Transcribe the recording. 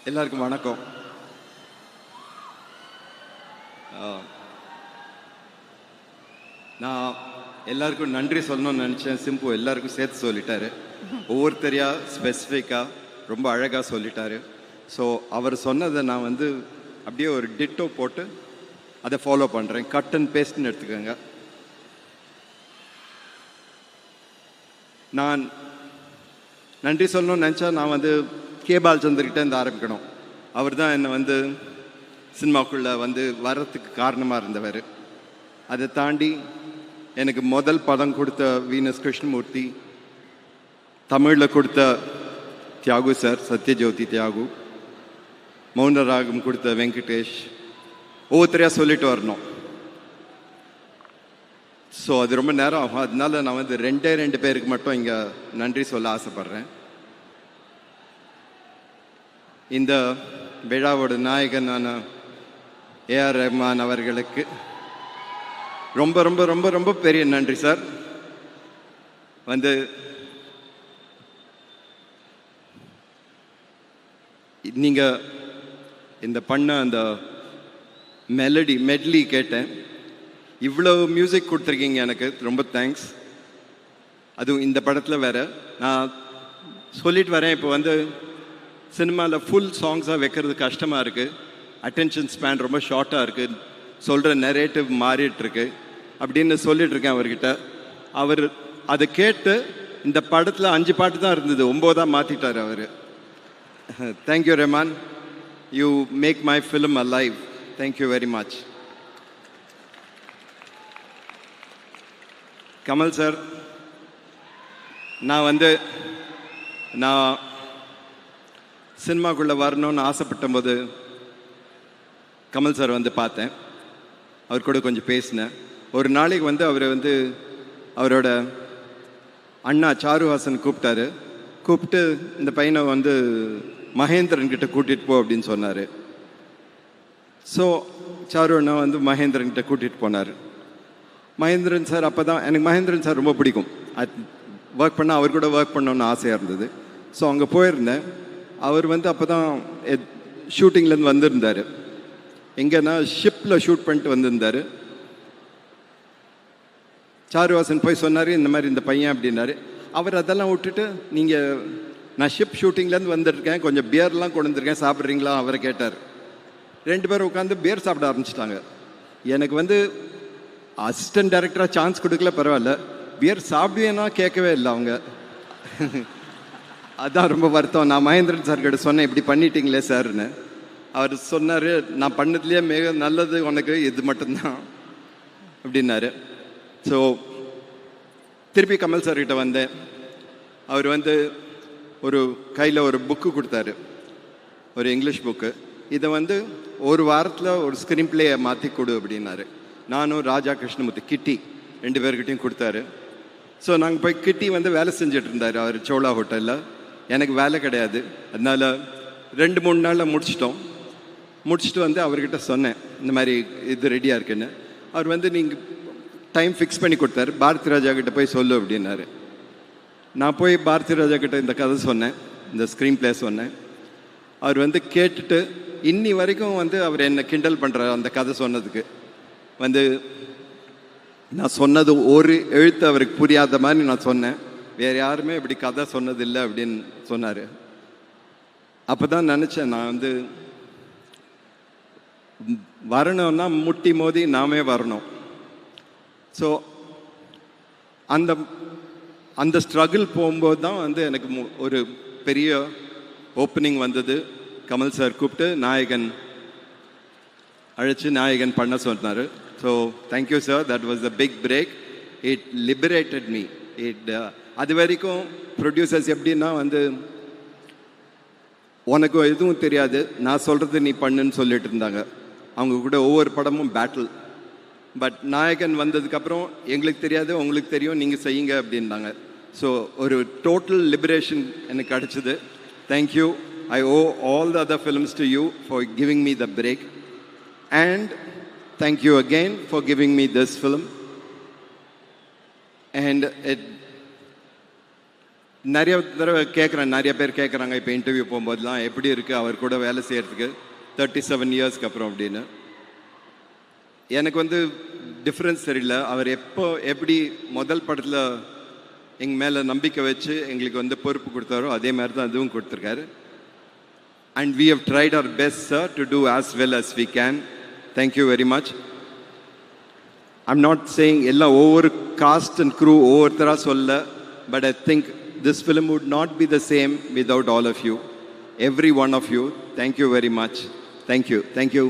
எல்லாருக்கும் வணக்கம். நான் எல்லாருக்கும் நன்றி சொல்லணும்னு நினச்சேன். சிம்பு எல்லாருக்கும் சேர்த்து சொல்லிட்டாரு. ஒவ்வொருத்தரையா ஸ்பெசிஃபிக்காக ரொம்ப அழகாக சொல்லிட்டாரு. ஸோ அவர் சொன்னதை நான் வந்து அப்படியே ஒரு டிட்டோ போட்டு அதை ஃபாலோ பண்ணுறேன். கட் அண்ட் பேஸ்ட்னு எடுத்துக்கோங்க. நான் நன்றி சொல்லணும்னு நினச்சா நான் வந்து கே பாலச்சந்தர்கிட்ட இருந்து ஆரம்பிக்கணும். அவர் தான் என்னை வந்து சினிமாக்குள்ளே வந்து வர்றதுக்கு காரணமாக இருந்தவர். அதை தாண்டி எனக்கு முதல் படம் கொடுத்த வீனஸ் கிருஷ்ணமூர்த்தி, தமிழில் கொடுத்த தியாகு சார், சத்யஜோதி தியாகு, மௌனராகம் கொடுத்த வெங்கடேஷ், ஒவ்வொருத்தரையாக சொல்லிட்டு வரணும். ஸோ அது ரொம்ப நேரம் ஆகும். அதனால நான் வந்து ரெண்டு பேருக்கு மட்டும் இங்கே நன்றி சொல்ல ஆசைப்பட்றேன். இந்த விழாவோட நாயகனான ஏஆர் ரஹ்மான் அவர்களுக்கு ரொம்ப ரொம்ப ரொம்ப ரொம்ப பெரிய நன்றி சார். வந்து நீங்கள் இந்த பண்ண அந்த மெட்லி கேட்டேன். இவ்வளோ மியூசிக் கொடுத்துருக்கீங்க, எனக்கு ரொம்ப தேங்க்ஸ். அதுவும் இந்த படத்தில் வேறு நான் சொல்லிட்டு வரேன். இப்போ வந்து சினிமாவில் ஃபுல் சாங்ஸாக வைக்கிறது கஷ்டமாக இருக்குது. அட்டென்ஷன் ஸ்பேன் ரொம்ப ஷார்ட்டாக இருக்குது. சொல்கிற நரேட்டிவ் மாறிட்டுருக்கு அப்படின்னு சொல்லிகிட்ருக்கேன் அவர்கிட்ட. அவர் அதை கேட்டு இந்த படத்தில் 5 பாட்டு தான் இருந்தது, 9 மாற்றிட்டார் அவர். Thank you Rahman, you make my film alive. Thank you very much. Kamal sir, நான் சினிமாக்குள்ளே வரணும்னு ஆசைப்பட்ட போது கமல் சார் வந்து பார்த்தேன். அவர் கூட கொஞ்சம் பேசினேன். ஒரு நாளைக்கு வந்து அவர் வந்து அவரோட அண்ணா சாருஹாசன் கூப்பிட்டு இந்த பையனை வந்து மகேந்திரன் கிட்ட கூட்டிகிட்டு போ அப்படின்னு சொன்னார். ஸோ சாரு அண்ணா வந்து மகேந்திரன் கிட்ட கூட்டிகிட்டு போனார். மகேந்திரன் சார் அப்போ தான் எனக்கு மகேந்திரன் சார் ரொம்ப பிடிக்கும். ஒர்க் பண்ணால் அவர் கூட ஒர்க் பண்ணணுன்னு ஆசையாக இருந்தது. ஸோ அங்கே போயிருந்தேன். அவர் வந்து அப்போ தான் ஷூட்டிங்லேருந்து வந்திருந்தார். எங்கன்னா ஷிப்பில் ஷூட் பண்ணிட்டு வந்திருந்தார். சாருவாசன் போய் சொன்னார், இந்த மாதிரி இந்த பையன் அப்படின்னாரு. அவர் அதெல்லாம் விட்டுட்டு, நீங்கள் நான் ஷிப் ஷூட்டிங்லேருந்து வந்துருக்கேன், கொஞ்சம் பியர்லாம் கொண்டு வந்திருக்கேன், சாப்பிட்றீங்களா அவரை கேட்டார். 2 பேரும் உட்காந்து பியர் சாப்பிட ஆரம்பிச்சிட்டாங்க. எனக்கு வந்து அசிஸ்டன்ட் டைரக்டராக சான்ஸ் கொடுக்கல, பரவாயில்ல. பியர் சாப்பிடுவேன்னா கேட்கவே இல்லை அவங்க. அதான் ரொம்ப வருத்தம். நான் மகேந்திரன் சார்கிட்ட சொன்னேன், இப்படி பண்ணிட்டீங்களே சார்னு. அவர் சொன்னார், நான் பண்ணதுலேயே மிக நல்லது உனக்கு இது மட்டும்தான் அப்படின்னாரு. ஸோ திருப்பி கமல் சார்கிட்ட வந்தேன். அவர் வந்து ஒரு கையில் ஒரு புக்கு கொடுத்தாரு, ஒரு இங்கிலீஷ் புக்கு. இதை வந்து ஒரு வாரத்தில் ஒரு ஸ்க்ரீன் பிளேயை மாற்றி கொடு அப்படின்னாரு. நானும் ராஜா கிருஷ்ணமூர்த்தி, கிட்டி 2 பேர்கிட்டையும் கொடுத்தாரு. ஸோ நாங்கள் போய் கிட்டி வந்து வேலை செஞ்சுட்டு இருந்தார் அவர் சோழா ஹோட்டலில். எனக்கு வேலை கிடையாது, அதனால் 2-3 நாளில் முடிச்சுட்டு வந்து அவர்கிட்ட சொன்னேன், இந்த மாதிரி இது ரெடியாக இருக்குன்னு. அவர் வந்து நீங்கள் டைம் ஃபிக்ஸ் பண்ணி கொடுத்தாரு. பாரதி ராஜா கிட்ட போய் சொல்லு அப்படின்னாரு. நான் போய் பாரதி ராஜா கிட்ட இந்த கதை சொன்னேன், இந்த ஸ்க்ரீன் பிளே சொன்னேன். அவர் வந்து கேட்டுட்டு இன்னி வரைக்கும் வந்து அவர் என்னை கிண்டல் பண்ணுறார் அந்த கதை சொன்னதுக்கு. வந்து நான் சொன்னது ஒரு எழுத்து அவருக்கு புரியாத மாதிரி நான் சொன்னேன். வேறு யாருமே இப்படி கதை சொன்னதில்லை அப்படின்னு சொன்னார். அப்போ தான் நினச்சேன், நான் வந்து வரணும்னா முட்டி மோதி நாமே வரணும். ஸோ அந்த ஸ்ட்ரகிள் போகும்போது தான் வந்து எனக்கு ஒரு பெரிய ஓப்பனிங் வந்தது. கமல் சார் கூப்பிட்டு நாயகன் பண்ண சொன்னார். So thank you sir, that was the big break. It liberated me. அது வரைக்கும் ப்ரொடியூசர்ஸ் எப்படின்னா வந்து உனக்கு எதுவும் தெரியாது, நான் சொல்கிறது நீ பண்ணுன்னு சொல்லிட்டு இருந்தாங்க. அவங்க கூட ஒவ்வொரு படமும் பேட்டில். பட் நாயகன் வந்ததுக்கப்புறம் எங்களுக்கு தெரியாது, உங்களுக்கு தெரியும், நீங்கள் செய்யுங்க அப்படின்னாங்க. ஸோ ஒரு டோட்டல் லிபரேஷன் எனக்கு கிடச்சிது. Thank you. I owe all the other films to you for giving me the break. And thank you again for giving me this film. And நிறைய தடவை கேட்குறேன், நிறைய பேர் கேட்குறாங்க இப்போ இன்டர்வியூ போகும்போதெல்லாம் எப்படி இருக்குது அவர் கூட வேலை செய்கிறதுக்கு 37 இயர்ஸ்க்கு அப்புறம் அப்படின்னு. எனக்கு வந்து டிஃப்ரென்ஸ் தெரியல. அவர் எப்படி முதல் படத்தில் எங்கள் மேலே நம்பிக்கை வச்சு எங்களுக்கு வந்து பொறுப்பு கொடுத்தாரோ அதே மாதிரி தான் அதுவும் கொடுத்துருக்காரு. And we have tried our best sir to do as well as we can. Thank you very much. I'm not saying எல்லாம் ஒவ்வொரு காஸ்ட் அண்ட் க்ரூ ஒவ்வொருத்தராக சொல்ல, but I think this film would not be the same without all of you, every one of you. Thank you very much. Thank you.